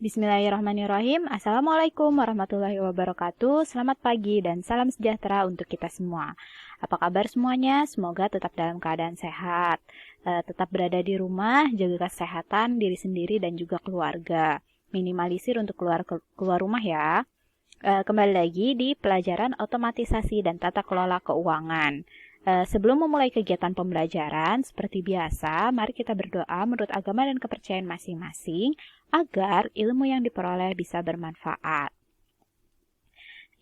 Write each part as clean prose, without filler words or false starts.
Bismillahirrahmanirrahim. Assalamualaikum warahmatullahi wabarakatuh. Selamat pagi dan salam sejahtera untuk kita semua. Apa kabar semuanya? Semoga tetap dalam keadaan sehat. Tetap berada di rumah, jaga kesehatan diri sendiri dan juga keluarga. Minimalisir untuk keluar rumah ya. Kembali lagi di pelajaran otomatisasi dan tata kelola keuangan. Sebelum memulai kegiatan pembelajaran, seperti biasa, mari kita berdoa menurut agama dan kepercayaan masing-masing agar ilmu yang diperoleh bisa bermanfaat.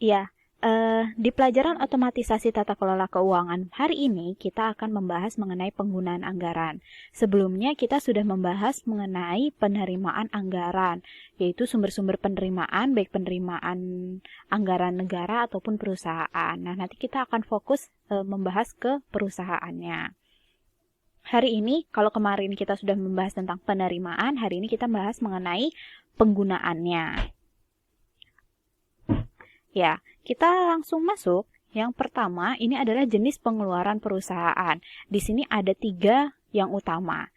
Ya, di pelajaran otomatisasi tata kelola keuangan hari ini kita akan membahas mengenai penggunaan anggaran. Sebelumnya kita sudah membahas mengenai penerimaan anggaran, yaitu sumber-sumber penerimaan, baik penerimaan anggaran negara ataupun perusahaan. Nah, nanti kita akan fokus membahas ke perusahaannya. Hari ini, kalau kemarin kita sudah membahas tentang penerimaan, hari ini kita bahas mengenai penggunaannya. Ya, kita langsung masuk. Yang pertama, ini adalah jenis pengeluaran perusahaan. Di sini ada 3 yang utama.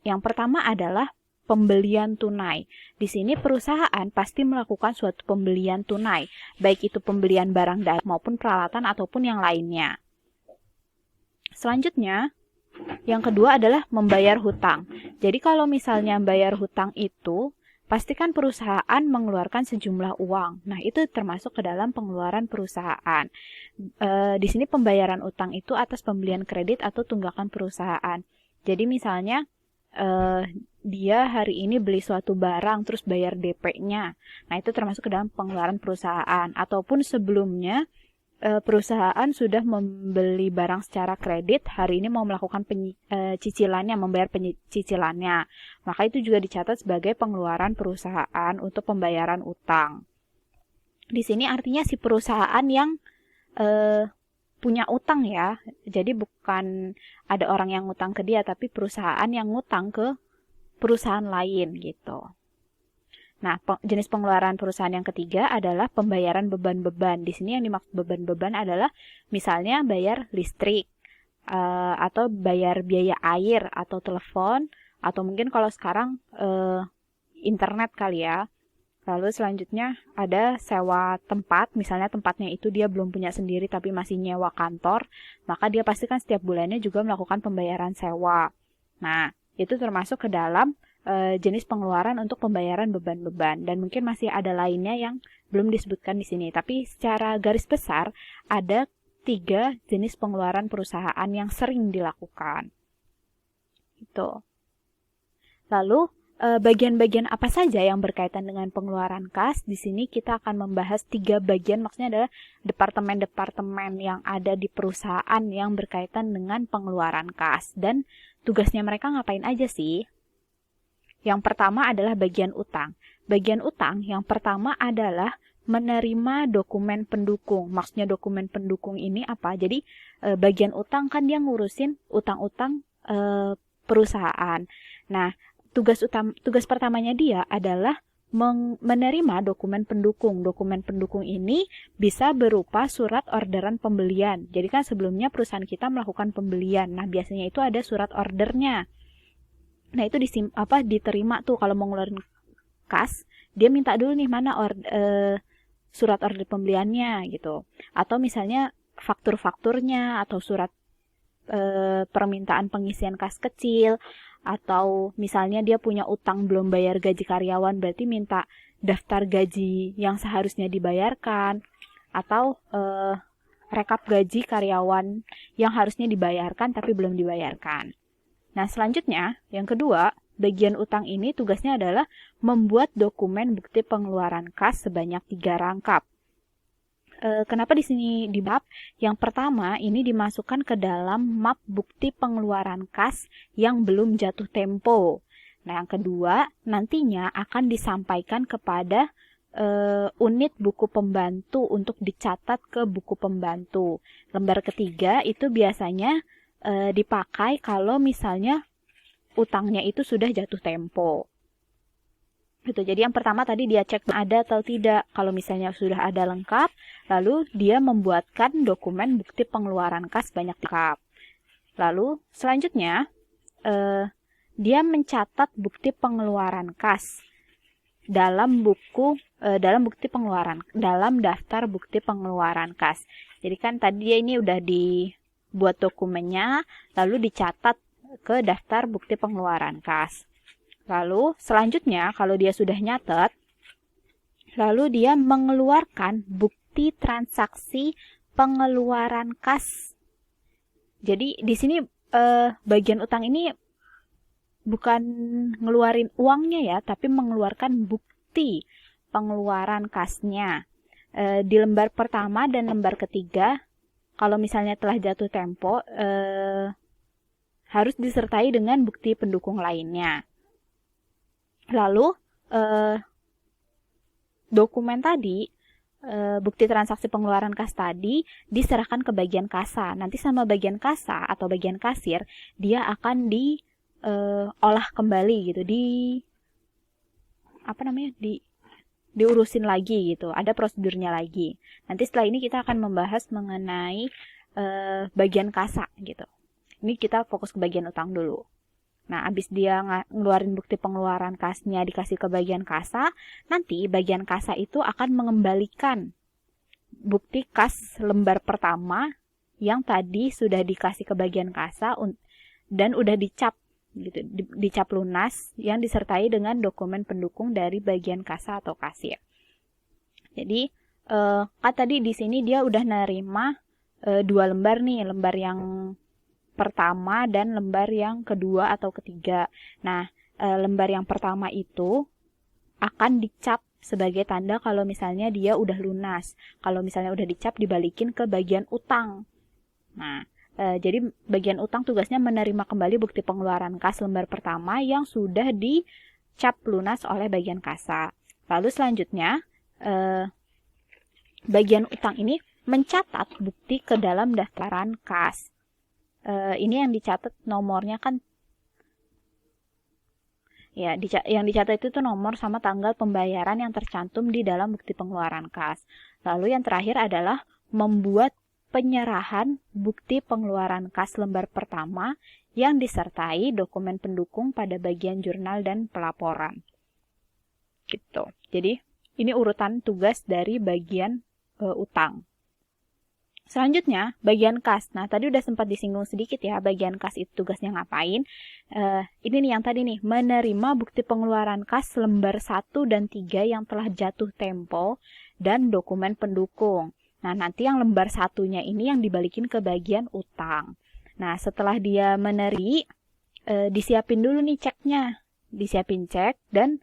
Yang pertama adalah pembelian tunai. Di sini perusahaan pasti melakukan suatu pembelian tunai, baik itu pembelian barang dan maupun peralatan ataupun yang lainnya. Selanjutnya, yang kedua adalah membayar hutang. Jadi kalau misalnya bayar hutang itu, pastikan perusahaan mengeluarkan sejumlah uang. Nah, itu termasuk ke dalam pengeluaran perusahaan. Di sini pembayaran utang itu atas pembelian kredit atau tunggakan perusahaan. Jadi misalnya dia hari ini beli suatu barang terus bayar DP-nya. Nah, itu termasuk ke dalam pengeluaran perusahaan. Ataupun sebelumnya perusahaan sudah membeli barang secara kredit, hari ini mau melakukan cicilannya, membayar cicilannya. Maka itu juga dicatat sebagai pengeluaran perusahaan untuk pembayaran utang. Di sini artinya si perusahaan yang punya utang ya. Jadi bukan ada orang yang ngutang ke dia, tapi perusahaan yang ngutang ke perusahaan lain gitu. Nah, jenis pengeluaran perusahaan yang ketiga adalah pembayaran beban-beban. Di sini yang dimaksud beban-beban adalah misalnya bayar listrik, atau bayar biaya air atau telepon, atau mungkin kalau sekarang internet kali ya. Lalu selanjutnya ada sewa tempat, misalnya tempatnya itu dia belum punya sendiri tapi masih nyewa kantor, maka dia pastikan setiap bulannya juga melakukan pembayaran sewa. Nah, itu termasuk ke dalam jenis pengeluaran untuk pembayaran beban-beban, dan mungkin masih ada lainnya yang belum disebutkan di sini. Tapi secara garis besar ada 3 jenis pengeluaran perusahaan yang sering dilakukan. Itu. Lalu bagian-bagian apa saja yang berkaitan dengan pengeluaran kas? Di sini kita akan membahas 3 bagian, maksudnya adalah departemen-departemen yang ada di perusahaan yang berkaitan dengan pengeluaran kas, dan tugasnya mereka ngapain aja sih? Yang pertama adalah bagian utang. Bagian utang yang pertama adalah menerima dokumen pendukung. Maksudnya dokumen pendukung ini apa? Jadi bagian utang kan dia ngurusin utang-utang perusahaan. Nah, tugas pertamanya dia adalah menerima dokumen pendukung. Dokumen pendukung ini bisa berupa surat orderan pembelian. Jadi kan sebelumnya perusahaan kita melakukan pembelian. Nah, biasanya itu ada surat ordernya. Nah, itu diterima tuh kalau mau ngeluarin kas, dia minta dulu nih mana surat order pembeliannya gitu. Atau misalnya faktur-fakturnya atau surat permintaan pengisian kas kecil, atau misalnya dia punya utang belum bayar gaji karyawan, berarti minta daftar gaji yang seharusnya dibayarkan, atau rekap gaji karyawan yang harusnya dibayarkan tapi belum dibayarkan. Nah, selanjutnya, yang kedua, bagian utang ini tugasnya adalah membuat dokumen bukti pengeluaran kas sebanyak 3 rangkap. Kenapa di sini di map? Yang pertama, ini dimasukkan ke dalam map bukti pengeluaran kas yang belum jatuh tempo. Nah, yang kedua, nantinya akan disampaikan kepada unit buku pembantu untuk dicatat ke buku pembantu. Lembar ketiga itu biasanya dipakai kalau misalnya utangnya itu sudah jatuh tempo. Gitu. Jadi yang pertama tadi dia cek ada atau tidak. Kalau misalnya sudah ada lengkap, lalu dia membuatkan dokumen bukti pengeluaran kas banyak lengkap. Lalu selanjutnya dia mencatat bukti pengeluaran kas. dalam bukti pengeluaran, dalam daftar bukti pengeluaran kas. Jadi kan tadi ini udah dibuat dokumennya, lalu dicatat ke daftar bukti pengeluaran kas. Lalu selanjutnya kalau dia sudah nyatet, lalu dia mengeluarkan bukti transaksi pengeluaran kas. Jadi di sini bagian utang ini bukan ngeluarin uangnya ya, tapi mengeluarkan bukti pengeluaran kasnya. Di lembar pertama dan lembar ketiga, kalau misalnya telah jatuh tempo, harus disertai dengan bukti pendukung lainnya. Lalu dokumen tadi, bukti transaksi pengeluaran kas tadi diserahkan ke bagian kasa. Nanti sama bagian kasa atau bagian kasir, dia akan diolah kembali gitu, diurusin lagi gitu. Ada prosedurnya lagi. Nanti setelah ini kita akan membahas mengenai bagian kasa gitu. Ini kita fokus ke bagian utang dulu. Nah, abis dia ngeluarin bukti pengeluaran kasnya dikasih ke bagian kasa, nanti bagian kasa itu akan mengembalikan bukti kas lembar pertama yang tadi sudah dikasih ke bagian kasa dan udah dicap gitu, dicap lunas yang disertai dengan dokumen pendukung dari bagian kasa atau kasir. Jadi, tadi di sini dia udah nerima 2 lembar nih, lembar yang pertama dan lembar yang kedua atau ketiga. Nah, lembar yang pertama itu akan dicap sebagai tanda kalau misalnya dia udah lunas. Kalau misalnya udah dicap, dibalikin ke bagian utang. Nah, jadi bagian utang tugasnya menerima kembali bukti pengeluaran kas lembar pertama yang sudah dicap lunas oleh bagian kasa. Lalu selanjutnya, bagian utang ini mencatat bukti ke dalam daftaran kas. Ini yang dicatat nomornya kan ya, yang dicatat itu tuh nomor sama tanggal pembayaran yang tercantum di dalam bukti pengeluaran kas. Lalu yang terakhir adalah membuat penyerahan bukti pengeluaran kas lembar pertama yang disertai dokumen pendukung pada bagian jurnal dan pelaporan. Gitu. Jadi ini urutan tugas dari bagian utang. Selanjutnya, bagian kas. Nah, tadi udah sempat disinggung sedikit ya, bagian kas itu tugasnya ngapain. Ini nih yang tadi nih, menerima bukti pengeluaran kas lembar 1 dan 3 yang telah jatuh tempo dan dokumen pendukung. Nah, nanti yang lembar satunya ini yang dibalikin ke bagian utang. Nah, setelah dia disiapin dulu nih ceknya. Disiapin cek dan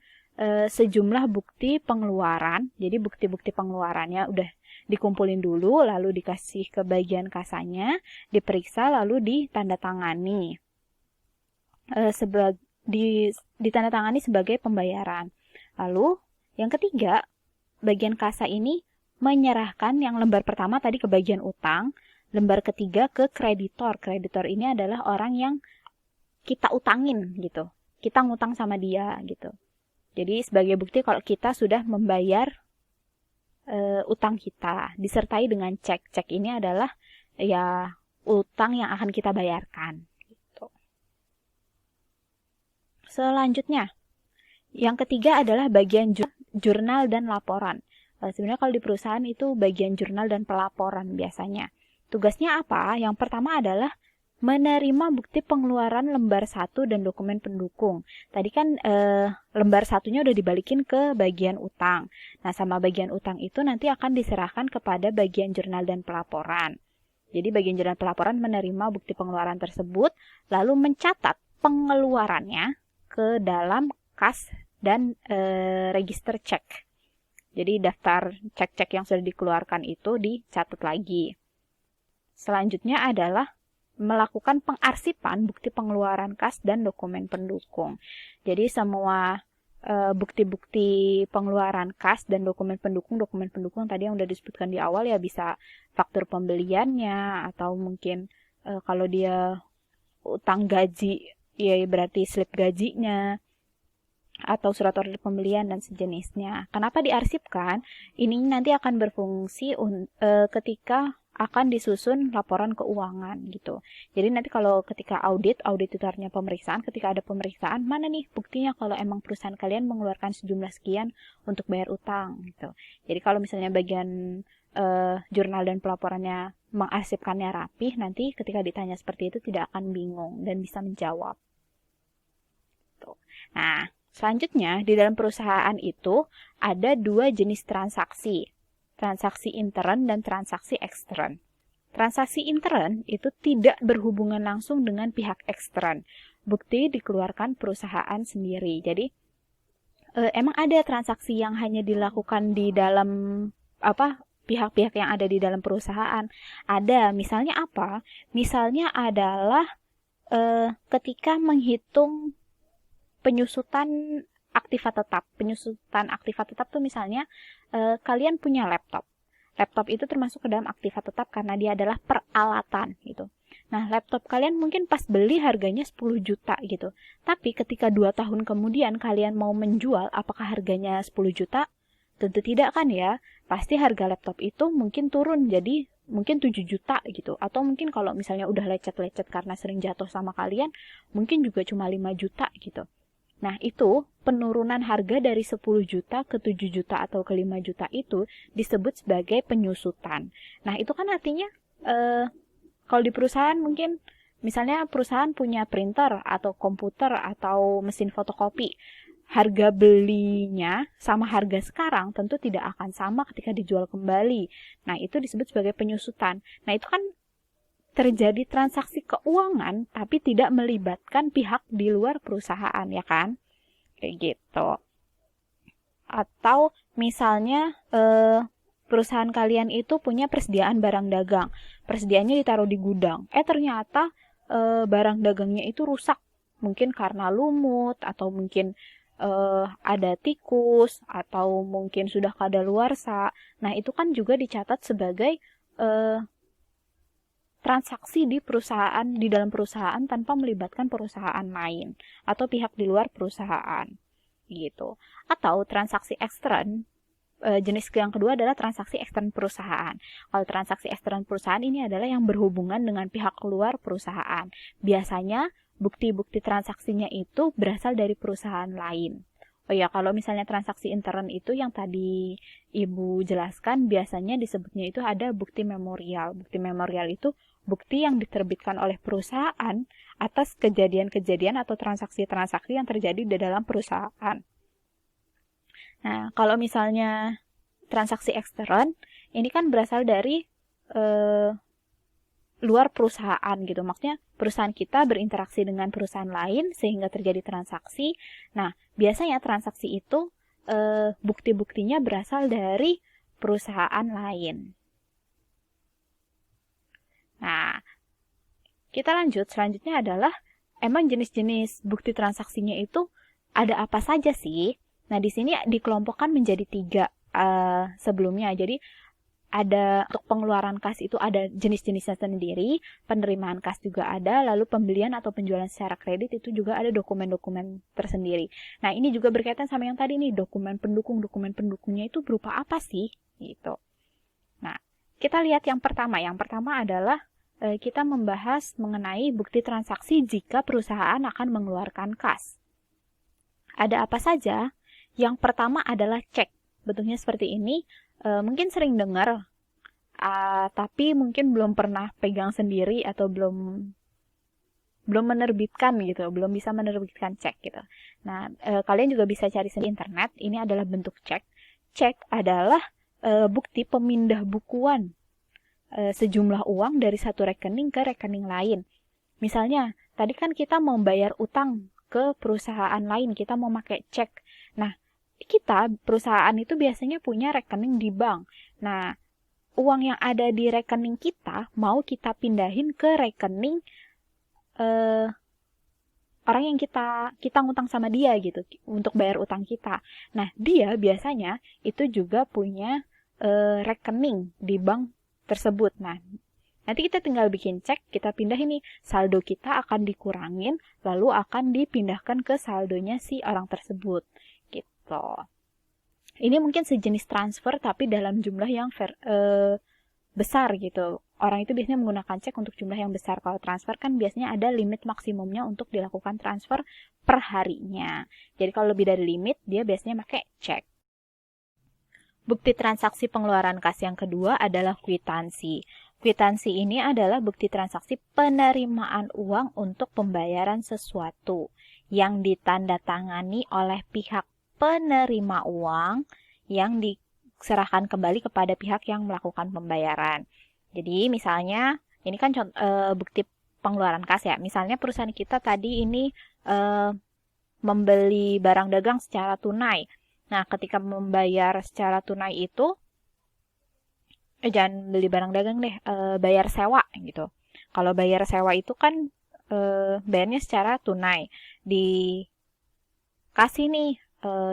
sejumlah bukti pengeluaran. Jadi bukti-bukti pengeluarannya udah dikumpulin dulu, lalu dikasih ke bagian kasanya, diperiksa, lalu ditandatangani. Ditandatangani sebagai pembayaran. Lalu, yang ketiga, bagian kasa ini menyerahkan yang lembar pertama tadi ke bagian utang, lembar ketiga ke kreditor. Kreditor ini adalah orang yang kita utangin gitu. Kita ngutang sama dia gitu. Jadi sebagai bukti kalau kita sudah membayar utang kita, disertai dengan cek. Cek ini adalah ya utang yang akan kita bayarkan. Gitu. Selanjutnya, yang ketiga adalah bagian jurnal dan laporan. Sebenarnya kalau di perusahaan itu bagian jurnal dan pelaporan biasanya. Tugasnya apa? Yang pertama adalah menerima bukti pengeluaran lembar 1 dan dokumen pendukung. Tadi kan lembar satunya udah dibalikin ke bagian utang. Nah, sama bagian utang itu nanti akan diserahkan kepada bagian jurnal dan pelaporan. Jadi bagian jurnal pelaporan menerima bukti pengeluaran tersebut, lalu mencatat pengeluarannya ke dalam kas dan register cek. Jadi daftar cek-cek yang sudah dikeluarkan itu dicatat lagi. Selanjutnya adalah melakukan pengarsipan bukti pengeluaran kas dan dokumen pendukung. Jadi semua bukti-bukti pengeluaran kas dan dokumen pendukung tadi yang udah disebutkan di awal ya, bisa faktur pembeliannya atau mungkin kalau dia utang gaji ya berarti slip gajinya atau surat order pembelian dan sejenisnya. Kenapa diarsipkan? Ini nanti akan berfungsi ketika akan disusun laporan keuangan gitu. Jadi nanti kalau ketika audit itu artinya pemeriksaan, ketika ada pemeriksaan, mana nih buktinya kalau emang perusahaan kalian mengeluarkan sejumlah sekian untuk bayar utang gitu. Jadi kalau misalnya bagian jurnal dan pelaporannya mengarsipkannya rapih, nanti ketika ditanya seperti itu tidak akan bingung dan bisa menjawab. Tuh. Nah, selanjutnya di dalam perusahaan itu ada 2 jenis transaksi. Transaksi intern dan transaksi ekstern. Transaksi intern itu tidak berhubungan langsung dengan pihak ekstern. Bukti dikeluarkan perusahaan sendiri. Jadi emang ada transaksi yang hanya dilakukan di dalam pihak-pihak yang ada di dalam perusahaan. Ada, misalnya apa? Misalnya adalah ketika menghitung penyusutan aktiva tetap. Penyusutan aktiva tetap tuh misalnya kalian punya laptop. Laptop itu termasuk ke dalam aktiva tetap karena dia adalah peralatan gitu. Nah, laptop kalian mungkin pas beli harganya 10 juta gitu. Tapi ketika 2 tahun kemudian kalian mau menjual, apakah harganya 10 juta? Tentu tidak kan ya. Pasti harga laptop itu mungkin turun jadi mungkin 7 juta gitu. Atau mungkin kalau misalnya udah lecet-lecet karena sering jatuh sama kalian, mungkin juga cuma 5 juta gitu. Nah, itu penurunan harga dari 10 juta ke 7 juta atau ke 5 juta itu disebut sebagai penyusutan. Nah, itu kan artinya kalau di perusahaan mungkin misalnya perusahaan punya printer atau komputer atau mesin fotokopi. Harga belinya sama harga sekarang tentu tidak akan sama ketika dijual kembali. Nah, itu disebut sebagai penyusutan. Nah, itu kan terjadi transaksi keuangan tapi tidak melibatkan pihak di luar perusahaan, ya kan? Kayak gitu. Atau misalnya perusahaan kalian itu punya persediaan barang dagang. Persediaannya ditaruh di gudang. Ternyata barang dagangnya itu rusak. Mungkin karena lumut atau mungkin ada tikus atau mungkin sudah kadaluarsa. Nah, itu kan juga dicatat sebagai transaksi di perusahaan, di dalam perusahaan tanpa melibatkan perusahaan lain atau pihak di luar perusahaan gitu. Atau transaksi ekstern, jenis yang kedua adalah transaksi ekstern perusahaan. Kalau transaksi ekstern perusahaan ini adalah yang berhubungan dengan pihak luar perusahaan. Biasanya bukti-bukti transaksinya itu berasal dari perusahaan lain. Oh ya, kalau misalnya transaksi intern itu yang tadi Ibu jelaskan, biasanya disebutnya itu ada bukti memorial. Bukti memorial itu bukti yang diterbitkan oleh perusahaan atas kejadian-kejadian atau transaksi-transaksi yang terjadi di dalam perusahaan. Nah, kalau misalnya transaksi ekstern, ini kan berasal dari luar perusahaan gitu. Maksudnya perusahaan kita berinteraksi dengan perusahaan lain sehingga terjadi transaksi. Nah, biasanya transaksi itu bukti-buktinya berasal dari perusahaan lain. Nah, kita lanjut. Selanjutnya adalah emang jenis-jenis bukti transaksinya itu ada apa saja sih? Nah, di sini dikelompokkan menjadi 3 sebelumnya. Jadi, ada untuk pengeluaran kas itu ada jenis-jenisnya sendiri, penerimaan kas juga ada, lalu pembelian atau penjualan secara kredit itu juga ada dokumen-dokumen tersendiri. Nah, ini juga berkaitan sama yang tadi nih, dokumen pendukungnya itu berupa apa sih? Gitu. Nah, kita lihat yang pertama. Yang pertama adalah kita membahas mengenai bukti transaksi jika perusahaan akan mengeluarkan kas. Ada apa saja? Yang pertama adalah cek. Bentuknya seperti ini. Mungkin sering dengar, tapi mungkin belum pernah pegang sendiri atau belum menerbitkan gitu, belum bisa menerbitkan cek gitu. Nah, kalian juga bisa cari di internet. Ini adalah bentuk cek. Cek adalah bukti pemindah bukuan sejumlah uang dari satu rekening ke rekening lain. Misalnya, tadi kan kita mau bayar utang ke perusahaan lain, kita mau pakai cek. Nah, perusahaan itu biasanya punya rekening di bank. Nah, uang yang ada di rekening kita mau kita pindahin ke rekening orang yang kita ngutang sama dia gitu untuk bayar utang kita. Nah, dia biasanya itu juga punya rekening di bank tersebut. Nah, nanti kita tinggal bikin cek, kita pindah ini, saldo kita akan dikurangin, lalu akan dipindahkan ke saldonya si orang tersebut. Gitu. Ini mungkin sejenis transfer tapi dalam jumlah yang besar gitu. Orang itu biasanya menggunakan cek untuk jumlah yang besar. Kalau transfer kan biasanya ada limit maksimumnya untuk dilakukan transfer per harinya. Jadi kalau lebih dari limit, dia biasanya pakai cek. Bukti transaksi pengeluaran kas yang kedua adalah kwitansi. Kwitansi ini adalah bukti transaksi penerimaan uang untuk pembayaran sesuatu yang ditandatangani oleh pihak penerima uang yang diserahkan kembali kepada pihak yang melakukan pembayaran. Jadi misalnya, ini kan bukti pengeluaran kas ya. Misalnya perusahaan kita tadi ini membeli barang dagang secara tunai. Nah, ketika membayar secara tunai itu, jangan beli barang dagang deh, bayar sewa gitu. Kalau bayar sewa itu kan bayarnya secara tunai. Dikasih nih,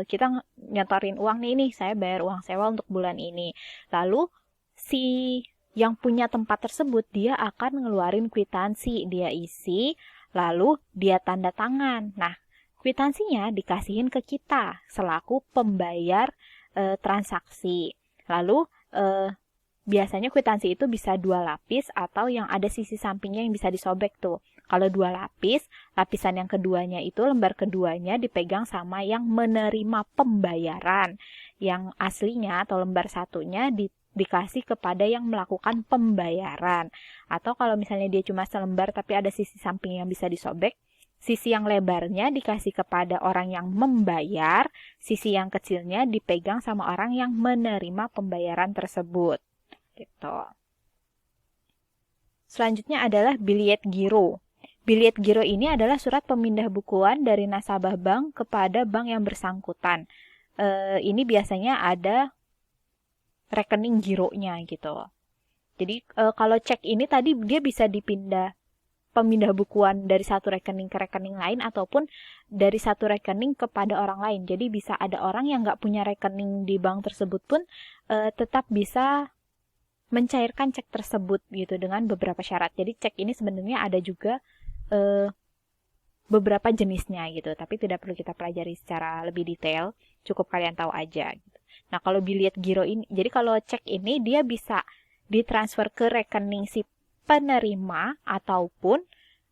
kita nyotorin uang nih, saya bayar uang sewa untuk bulan ini. Lalu si yang punya tempat tersebut, dia akan ngeluarin kwitansi, dia isi, lalu dia tanda tangan. Nah, kwitansinya dikasihin ke kita selaku pembayar transaksi. Lalu biasanya kwitansi itu bisa 2 lapis atau yang ada sisi sampingnya yang bisa disobek tuh. Kalau 2 lapis, lapisan yang keduanya itu lembar keduanya dipegang sama yang menerima pembayaran. Yang aslinya atau lembar satunya dikasih kepada yang melakukan pembayaran. Atau kalau misalnya dia cuma selembar tapi ada sisi samping yang bisa disobek, sisi yang lebarnya dikasih kepada orang yang membayar, sisi yang kecilnya dipegang sama orang yang menerima pembayaran tersebut. Gitu. Selanjutnya adalah biliet giro. Biliet giro ini adalah surat pemindah bukuan dari nasabah bank kepada bank yang bersangkutan. Ini biasanya ada rekening gironya gitu. Jadi kalau cek ini tadi dia bisa pemindah bukuan dari satu rekening ke rekening lain ataupun dari satu rekening kepada orang lain. Jadi bisa ada orang yang nggak punya rekening di bank tersebut pun tetap bisa mencairkan cek tersebut gitu dengan beberapa syarat. Jadi cek ini sebenarnya ada juga beberapa jenisnya gitu, tapi tidak perlu kita pelajari secara lebih detail, cukup kalian tahu aja gitu. Nah, kalau biliet giro ini, jadi kalau cek ini dia bisa ditransfer ke rekening si penerima ataupun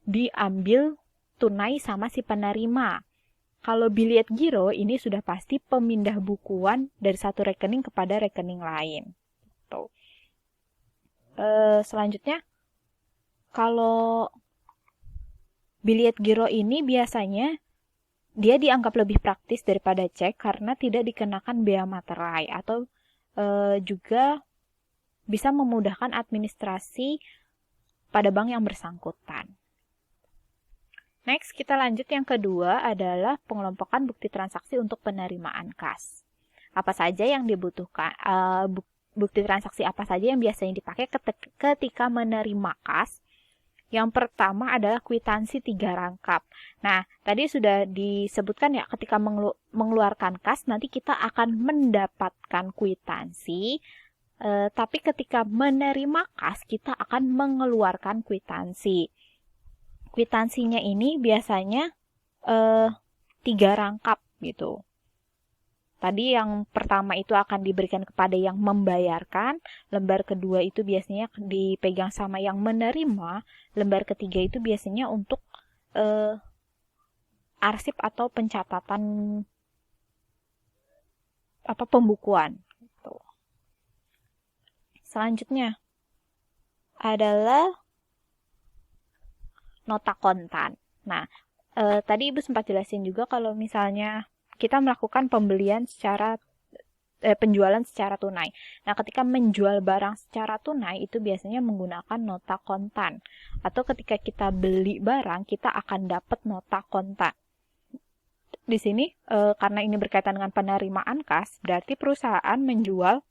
diambil tunai sama si penerima. Kalau biliet giro ini sudah pasti pemindah bukuan dari satu rekening kepada rekening lain. Tuh. Selanjutnya, kalau biliet giro ini biasanya dia dianggap lebih praktis daripada cek karena tidak dikenakan bea materai atau juga bisa memudahkan administrasi pada bank yang bersangkutan. Next, kita lanjut yang kedua adalah pengelompokan bukti transaksi untuk penerimaan kas. Apa saja yang dibutuhkan, bukti transaksi apa saja yang biasanya dipakai ketika menerima kas? Yang pertama adalah kwitansi 3 rangkap. Nah, tadi sudah disebutkan ya, ketika mengeluarkan kas, nanti kita akan mendapatkan kwitansi, tapi ketika menerima kas, kita akan mengeluarkan kwitansi. Kwitansinya ini biasanya 3 rangkap gitu. Tadi yang pertama itu akan diberikan kepada yang membayarkan, lembar kedua itu biasanya dipegang sama yang menerima, lembar ketiga itu biasanya untuk arsip atau pencatatan pembukuan. Gitu. Selanjutnya adalah nota kontan. Nah, tadi Ibu sempat jelasin juga kalau misalnya kita melakukan penjualan secara tunai. Nah, ketika menjual barang secara tunai itu biasanya menggunakan nota kontan. Atau ketika kita beli barang, kita akan dapat nota kontan. Di sini, karena ini berkaitan dengan penerimaan kas, berarti perusahaan menjual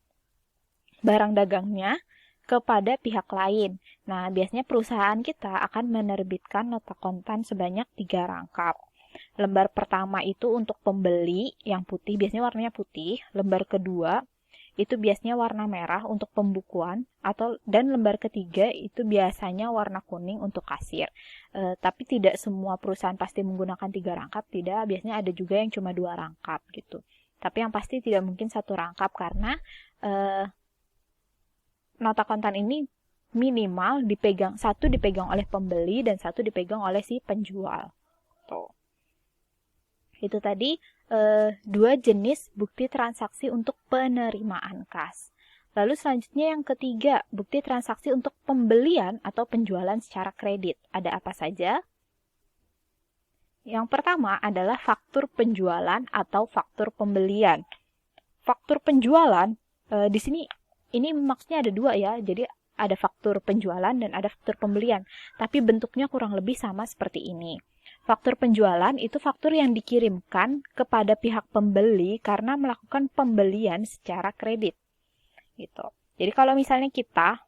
barang dagangnya kepada pihak lain. Nah, biasanya perusahaan kita akan menerbitkan nota kontan sebanyak 3 rangkap. Lembar pertama itu untuk pembeli yang putih, biasanya warnanya putih. Lembar kedua itu biasanya warna merah untuk pembukuan, dan lembar ketiga itu biasanya warna kuning untuk kasir. Tapi tidak semua perusahaan pasti menggunakan 3 rangkap, tidak. Biasanya ada juga yang cuma 2 rangkap gitu. Tapi yang pasti tidak mungkin 1 rangkap karena nota kontan ini minimal satu dipegang oleh pembeli dan satu dipegang oleh si penjual. Tuh. Itu tadi 2 jenis bukti transaksi untuk penerimaan kas. Lalu selanjutnya yang ketiga, bukti transaksi untuk pembelian atau penjualan secara kredit. Ada apa saja? Yang pertama adalah faktur penjualan atau faktur pembelian. Faktur penjualan, di sini ini maksudnya ada 2 ya, jadi ada faktur penjualan dan ada faktur pembelian. Tapi bentuknya kurang lebih sama seperti ini. Faktur penjualan itu faktur yang dikirimkan kepada pihak pembeli karena melakukan pembelian secara kredit. Gitu. Jadi kalau misalnya kita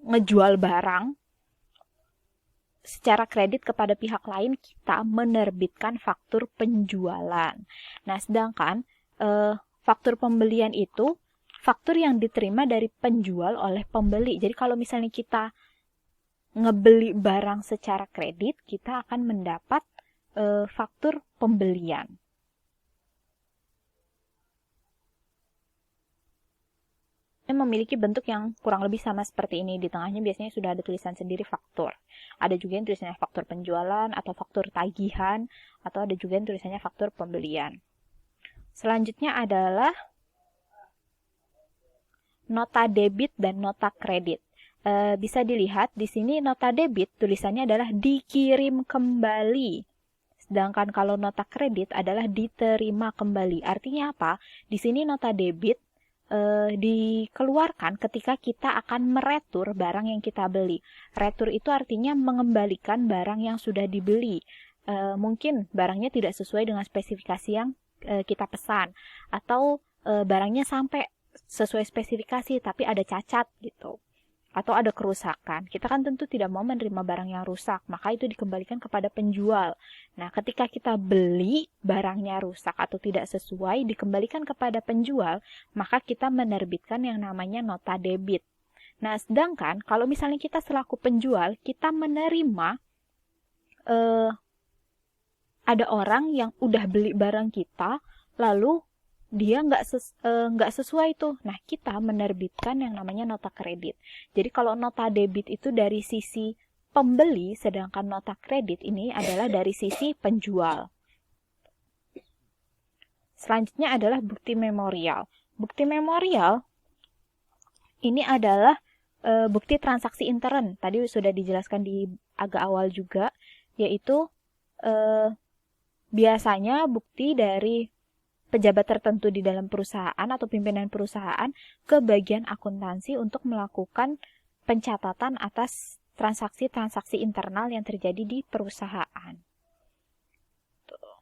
ngejual barang secara kredit kepada pihak lain, kita menerbitkan faktur penjualan. Nah, sedangkan faktur pembelian itu faktur yang diterima dari penjual oleh pembeli. Jadi kalau misalnya kita ngebeli barang secara kredit, kita akan mendapat faktur pembelian. Memiliki bentuk yang kurang lebih sama seperti ini. Di tengahnya biasanya sudah ada tulisan sendiri faktur. Ada juga yang tulisannya faktur penjualan atau faktur tagihan, atau ada juga yang tulisannya faktur pembelian. Selanjutnya adalah nota debit dan nota kredit. Bisa dilihat di sini nota debit tulisannya adalah dikirim kembali. Sedangkan kalau nota kredit adalah diterima kembali. Artinya apa? Di sini nota debit dikeluarkan ketika kita akan meretur barang yang kita beli. Retur itu artinya mengembalikan barang yang sudah dibeli. Mungkin barangnya tidak sesuai dengan spesifikasi yang kita pesan, atau barangnya sampai sesuai spesifikasi tapi ada cacat gitu, atau ada kerusakan. Kita kan tentu tidak mau menerima barang yang rusak, maka itu dikembalikan kepada penjual. Nah, ketika kita beli barangnya rusak atau tidak sesuai, dikembalikan kepada penjual, maka kita menerbitkan yang namanya nota debit. Nah, sedangkan kalau misalnya kita selaku penjual, kita menerima ada orang yang udah beli barang kita, lalu dia nggak sesuai tuh. Nah, kita menerbitkan yang namanya nota kredit. Jadi kalau nota debit itu dari sisi pembeli, sedangkan nota kredit ini adalah dari sisi penjual. Selanjutnya adalah bukti memorial. Bukti memorial ini adalah bukti transaksi intern. Tadi sudah dijelaskan di agak awal juga, yaitu biasanya bukti dari pejabat tertentu di dalam perusahaan atau pimpinan perusahaan ke bagian akuntansi untuk melakukan pencatatan atas transaksi-transaksi internal yang terjadi di perusahaan. Tuh.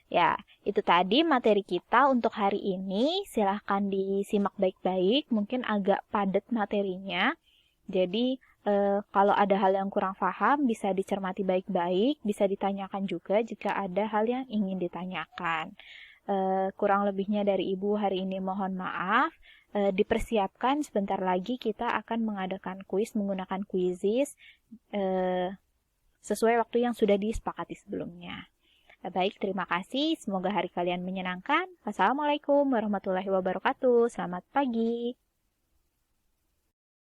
Ya, itu tadi materi kita untuk hari ini. Silahkan disimak baik-baik, mungkin agak padat materinya. Jadi, kalau ada hal yang kurang paham, bisa dicermati baik-baik, bisa ditanyakan juga jika ada hal yang ingin ditanyakan. Kurang lebihnya dari Ibu hari ini mohon maaf. Dipersiapkan sebentar lagi kita akan mengadakan kuis menggunakan Quizizz sesuai waktu yang sudah disepakati sebelumnya. Baik, terima kasih. Semoga hari kalian menyenangkan. Wassalamualaikum warahmatullahi wabarakatuh. Selamat pagi.